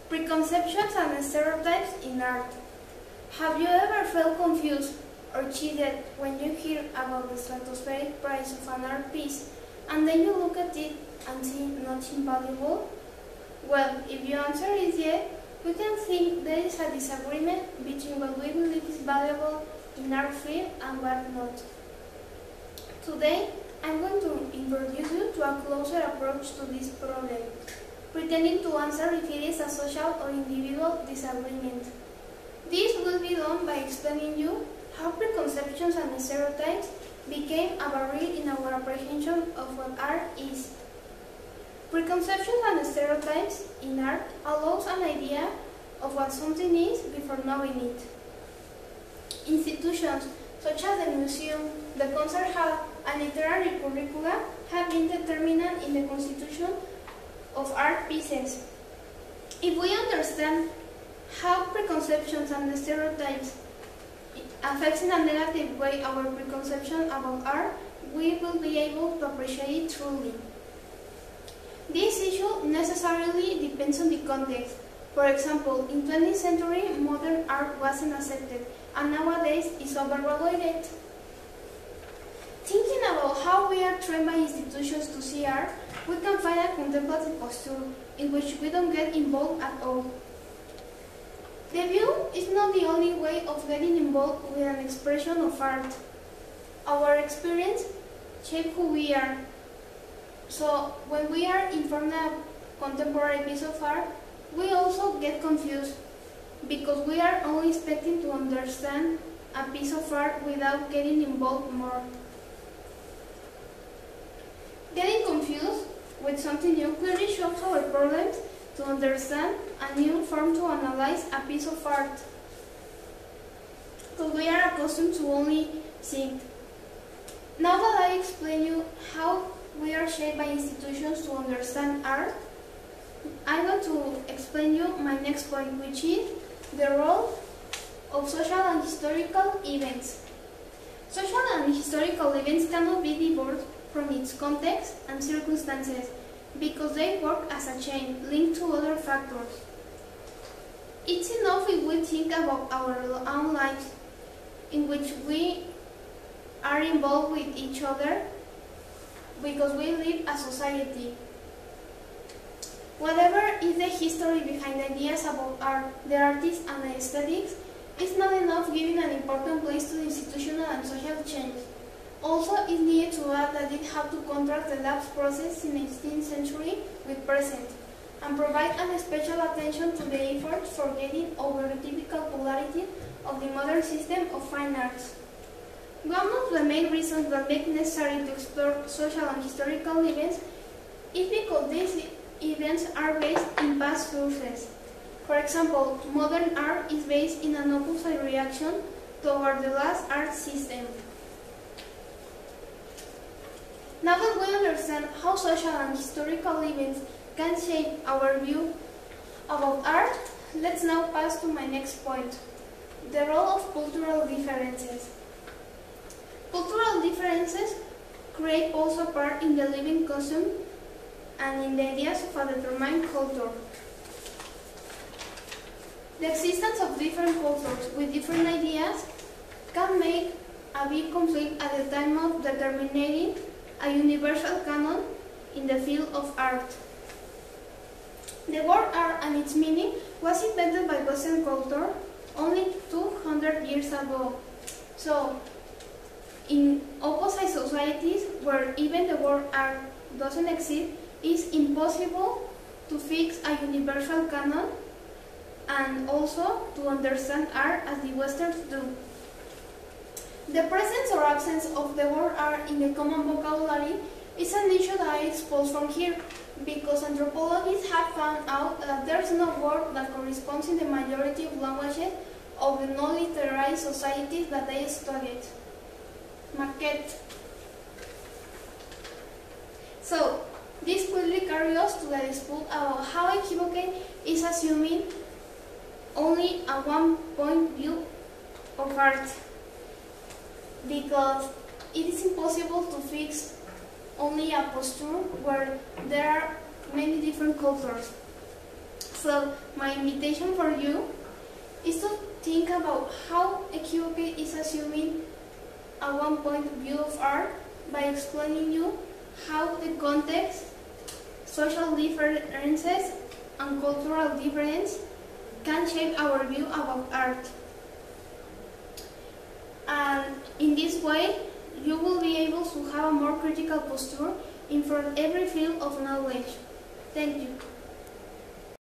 Preconceptions and stereotypes in art. Have you ever felt confused or cheated when you hear about the stratospheric price of an art piece and then you look at it and see nothing valuable? Well, if your answer is yes, we can think there is a disagreement between what we believe is valuable in art field and what not. Today, I'm going to introduce you to a closer approach to this problem, pretending to answer if it is a social or individual disagreement. This will be done by explaining you how preconceptions and stereotypes became a barrier in our apprehension of what art is. Preconceptions and stereotypes in art allows an idea of what something is before knowing it. Institutions such as the museum, the concert hall, and literary curricula have been determinant in the constitution of art pieces. If we understand how preconceptions and stereotypes affect in a negative way our preconception about art, we will be able to appreciate it truly. This issue necessarily depends on the context. For example, in 20th century, modern art wasn't accepted, and nowadays is overvalued. Thinking about how we are trained by institutions to see art, we can find a contemplative posture in which we don't get involved at all. The view is not the only way of getting involved with an expression of art. Our experience shapes who we are. So, when we are in front of a contemporary piece of art, we also get confused because we are only expecting to understand a piece of art without getting involved more. Getting confused with something new clearly shows our problems to understand a new form to analyze a piece of art. So we are accustomed to only seeing. Now that I explain you how we are shaped by institutions to understand art, I want to explain you my next point, which is the role of social and historical events. Social and historical events cannot be divorced from its context and circumstances because they work as a chain linked to other factors. It's enough if we think about our own lives in which we are involved with each other because we live a society. Whatever is the history behind ideas about art, the artists and the aesthetics, it's not enough giving an important place to the institutional and social change. Also, it's needed to add that it had to contrast the lapse process in the 18th century with present, and provide an special attention to the efforts for getting over the typical polarity of the modern system of fine arts. One of the main reasons that make it necessary to explore social and historical events is because these events are based in past sources. For example, modern art is based in an opposite reaction toward the last art system. Now that we understand how social and historical events can shape our view about art, let's now pass to my next point, the role of cultural differences. Cultural differences create also part in the living custom and in the ideas of a determined culture. The existence of different cultures with different ideas can make a big conflict at the time of determining a universal canon in the field of art. The word art and its meaning was invented by Western culture only 200 years ago. So, in opposite societies where even the word art doesn't exist, it's impossible to fix a universal canon and also to understand art as the Westerns do. The presence or absence of the word art in the common vocabulary is an issue that I expose from here because anthropologists have found out that there's no word that corresponds in the majority of languages of the non-literary societies that they studied. Maquette. So, this quickly carries us to the dispute about how equivocate is assuming only a one-point view of art, because it is impossible to fix only a posture where there are many different cultures. So my invitation for you is to think about how equivocate is assuming a one-point view of art by explaining you how the context, social differences, and cultural difference can shape our view about art. And in this way, you will be able to have a more critical posture in front of every field of knowledge. Thank you.